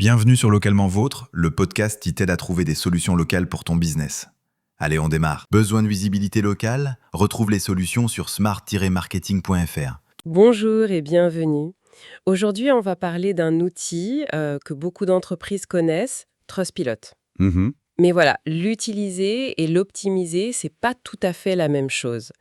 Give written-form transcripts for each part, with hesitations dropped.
Bienvenue sur Localement Vôtre, le podcast qui t'aide à trouver des solutions locales pour ton business. Allez, on démarre. Besoin de visibilité locale? Retrouve les solutions sur smart-marketing.fr. Bonjour et bienvenue. Aujourd'hui, on va parler d'un outil que beaucoup d'entreprises connaissent, Trustpilot. Mhm. Mais voilà, l'utiliser et l'optimiser, c'est pas tout à fait la même chose.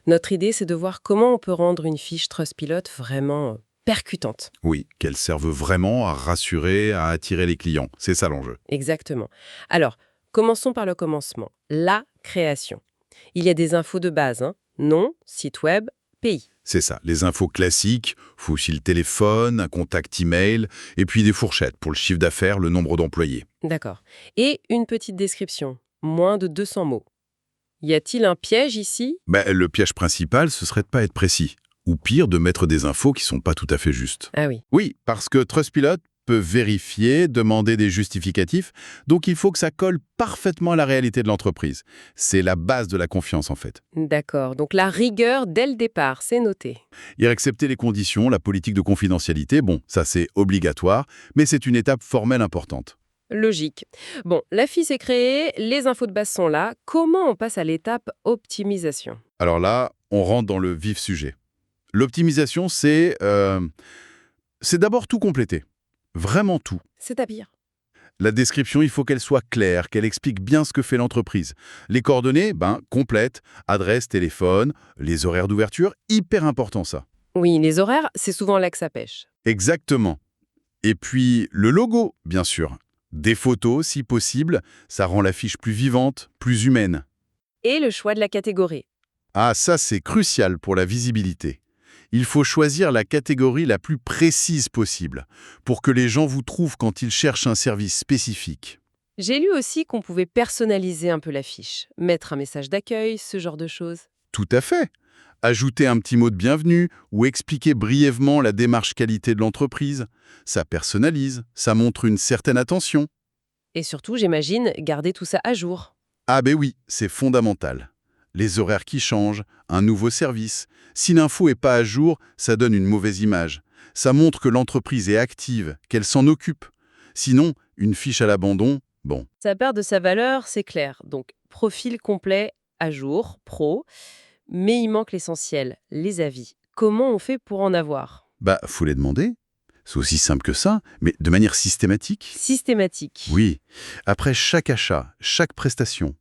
Notre idée, c'est de voir comment on peut rendre une fiche Trustpilot vraiment percutante. Oui, qu'elles servent vraiment à rassurer, à attirer les clients. C'est ça l'enjeu. Exactement. Alors, commençons par le commencement. La création. Il y a des infos de base, nom, site web, pays. C'est ça, les infos classiques, faut aussi le téléphone, un contact email, et puis des fourchettes pour le chiffre d'affaires, le nombre d'employés. D'accord. Et une petite description, moins de 200 mots. Y a-t-il un piège ici? Le piège principal, ce serait de pas être précis. Ou pire, de mettre des infos qui sont pas tout à fait justes. Ah oui. Oui, parce que Trustpilot peut vérifier, demander des justificatifs, donc il faut que ça colle parfaitement à la réalité de l'entreprise. C'est la base de la confiance en fait. D'accord. Donc la rigueur dès le départ, c'est noté. Et accepter les conditions, la politique de confidentialité, bon, ça c'est obligatoire, mais c'est une étape formelle importante. Logique. Bon, la fiche est créée, les infos de base sont là. Comment on passe à l'étape optimisation? Alors là, on rentre dans le vif sujet. L'optimisation, c'est d'abord tout compléter. Vraiment tout. C'est-à-dire? La description, il faut qu'elle soit claire, qu'elle explique bien ce que fait l'entreprise. Les coordonnées, complètes, adresse, téléphone, les horaires d'ouverture, hyper important ça. Oui, les horaires, c'est souvent là que ça pêche. Exactement. Et puis le logo, bien sûr. Des photos, si possible, ça rend la fiche plus vivante, plus humaine. Et le choix de la catégorie. Ah, ça c'est crucial pour la visibilité. Il faut choisir la catégorie la plus précise possible, pour que les gens vous trouvent quand ils cherchent un service spécifique. J'ai lu aussi qu'on pouvait personnaliser un peu la fiche, mettre un message d'accueil, ce genre de choses. Tout à fait. Ajouter un petit mot de bienvenue ou expliquer brièvement la démarche qualité de l'entreprise. Ça personnalise, ça montre une certaine attention. Et surtout, j'imagine, garder tout ça à jour. Ah ben oui, c'est fondamental. Les horaires qui changent, un nouveau service. Si l'info est pas à jour, ça donne une mauvaise image. Ça montre que l'entreprise est active, qu'elle s'en occupe. Sinon, une fiche à l'abandon, bon. Ça perd de sa valeur, c'est clair. Donc, profil complet, à jour, pro. Mais il manque l'essentiel, les avis. Comment on fait pour en avoir? Faut les demander. C'est aussi simple que ça, mais de manière systématique. Systématique. Oui. Après chaque achat, chaque prestation,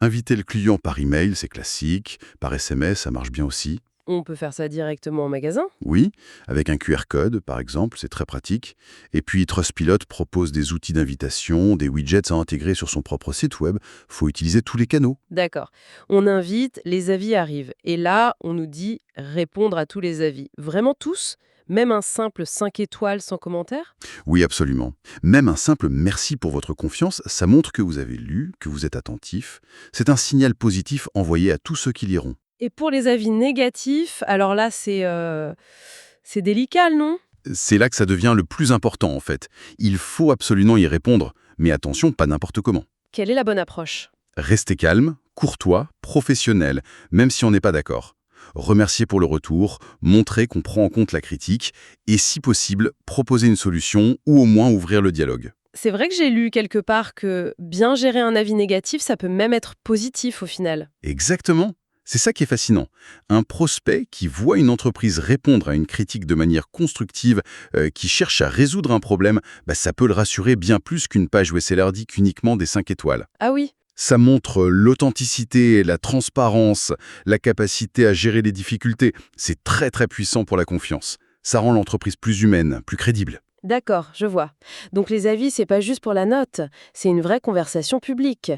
inviter le client par email, c'est classique. Par SMS, ça marche bien aussi. On peut faire ça directement en magasin? Oui, avec un QR code, par exemple, c'est très pratique. Et puis, Trustpilot propose des outils d'invitation, des widgets à intégrer sur son propre site web. Faut utiliser tous les canaux. D'accord. On invite, les avis arrivent. Et là, on nous dit répondre à tous les avis. Vraiment tous? Même un simple 5 étoiles sans commentaire? Oui, absolument. Même un simple merci pour votre confiance, ça montre que vous avez lu, que vous êtes attentif. C'est un signal positif envoyé à tous ceux qui liront. Et pour les avis négatifs, alors là, c'est délicat, non? C'est là que ça devient le plus important, en fait. Il faut absolument y répondre, mais attention, pas n'importe comment. Quelle est la bonne approche? Restez calme, courtois, professionnel, même si on n'est pas d'accord. Remercier pour le retour, montrer qu'on prend en compte la critique, et si possible, proposer une solution ou au moins ouvrir le dialogue. C'est vrai que j'ai lu quelque part que bien gérer un avis négatif, ça peut même être positif au final. Exactement. C'est ça qui est fascinant. Un prospect qui voit une entreprise répondre à une critique de manière constructive, qui cherche à résoudre un problème, ça peut le rassurer bien plus qu'une page où c'est l'ardique uniquement des 5 étoiles. Ah oui, Ça montre l'authenticité, la transparence, la capacité à gérer les difficultés. C'est très très puissant pour la confiance. Ça rend l'entreprise plus humaine, plus crédible. d'accord, je vois. Donc les avis, c'est pas juste pour la note, c'est une vraie conversation publique.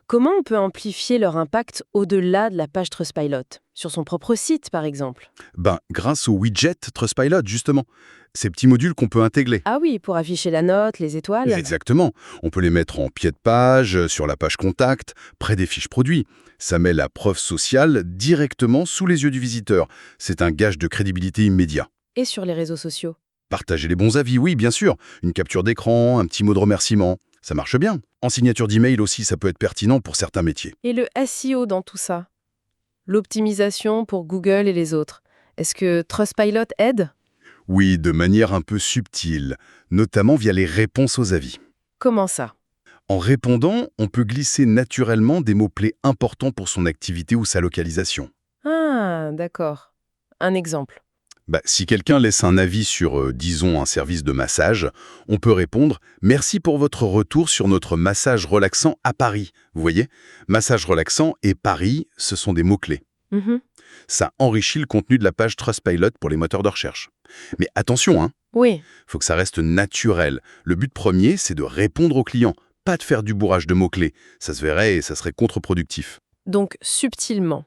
Comment on peut amplifier leur impact au-delà de la page Trustpilot? Sur son propre site, par exemple? Grâce au widget Trustpilot, justement. Ces petits modules qu'on peut intégrer. Ah oui, pour afficher la note, les étoiles? Exactement. On peut les mettre en pied de page, sur la page contact, près des fiches produits. Ça met la preuve sociale directement sous les yeux du visiteur. C'est un gage de crédibilité immédiat. Et sur les réseaux sociaux? Partager les bons avis, oui, bien sûr. Une capture d'écran, un petit mot de remerciement. Ça marche bien. En signature d'email aussi, ça peut être pertinent pour certains métiers. Et le SEO dans tout ça? L'optimisation pour Google et les autres. Est-ce que Trustpilot aide? Oui, de manière un peu subtile, notamment via les réponses aux avis. Comment ça? En répondant, on peut glisser naturellement des mots-clés importants pour son activité ou sa localisation. Ah, d'accord. Un exemple. Si quelqu'un laisse un avis sur, disons, un service de massage, on peut répondre « Merci pour votre retour sur notre massage relaxant à Paris ». Vous voyez, massage relaxant et Paris, ce sont des mots-clés. Mhm. Ça enrichit le contenu de la page Trustpilot pour les moteurs de recherche. Mais attention, hein, Oui, faut que ça reste naturel. Le but premier, c'est de répondre aux clients, pas de faire du bourrage de mots-clés. Ça se verrait et ça serait contre-productif. donc subtilement.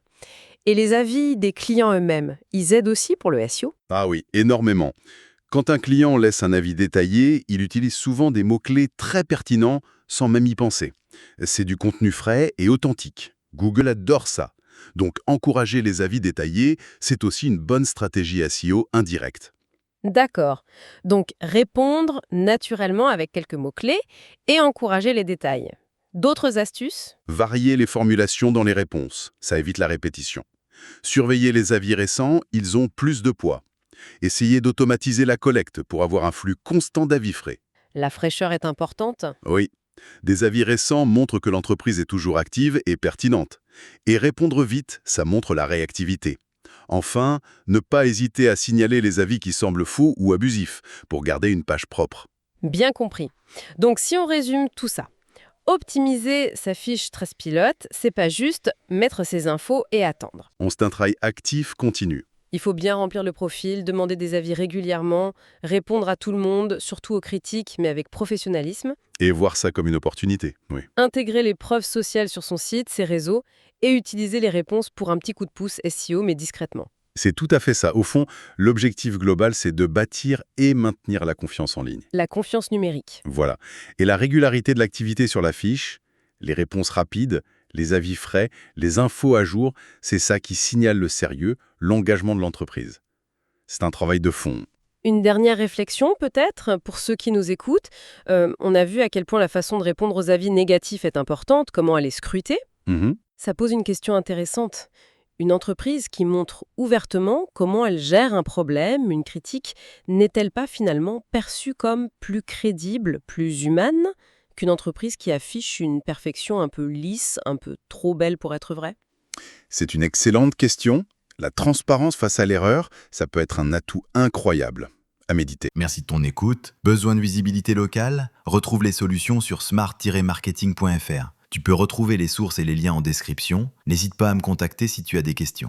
Et les avis des clients eux-mêmes, ils aident aussi pour le SEO? Ah oui, énormément. Quand un client laisse un avis détaillé, il utilise souvent des mots-clés très pertinents sans même y penser. C'est du contenu frais et authentique. Google adore ça. Donc encourager les avis détaillés, c'est aussi une bonne stratégie SEO indirecte. D'accord. Donc répondre naturellement avec quelques mots-clés et encourager les détails. D'autres astuces? Varier les formulations dans les réponses, ça évite la répétition. Surveiller les avis récents, ils ont plus de poids. Essayez d'automatiser la collecte pour avoir un flux constant d'avis frais. La fraîcheur est importante? Oui, des avis récents montrent que l'entreprise est toujours active et pertinente. Et répondre vite, ça montre la réactivité. Enfin, ne pas hésiter à signaler les avis qui semblent faux ou abusifs pour garder une page propre. Bien compris. Donc si on résume tout ça, optimiser sa fiche Trustpilot, c'est pas juste mettre ses infos et attendre. C'est un travail actif continu. Il faut bien remplir le profil, demander des avis régulièrement, répondre à tout le monde, surtout aux critiques, mais avec professionnalisme, Et voir ça comme une opportunité, oui. intégrer les preuves sociales sur son site, ses réseaux, et utiliser les réponses pour un petit coup de pouce SEO, mais discrètement. C'est tout à fait ça. Au fond, l'objectif global, c'est de bâtir et maintenir la confiance en ligne. La confiance numérique. Voilà. Et la régularité de l'activité sur la fiche, les réponses rapides, les avis frais, les infos à jour, c'est ça qui signale le sérieux, l'engagement de l'entreprise. C'est un travail de fond. Une dernière réflexion peut-être pour ceux qui nous écoutent. On a vu à quel point la façon de répondre aux avis négatifs est importante, comment elle est scrutée. Mhm. Ça pose une question intéressante. Une entreprise qui montre ouvertement comment elle gère un problème, une critique, n'est-elle pas finalement perçue comme plus crédible, plus humaine qu'une entreprise qui affiche une perfection un peu lisse, un peu trop belle pour être vraie? C'est une excellente question. La transparence face à l'erreur, ça peut être un atout incroyable. À méditer. Merci de ton écoute. Besoin de visibilité locale? Retrouve les solutions sur smart-marketing.fr. Tu peux retrouver les sources et les liens en description. N'hésite pas à me contacter si tu as des questions.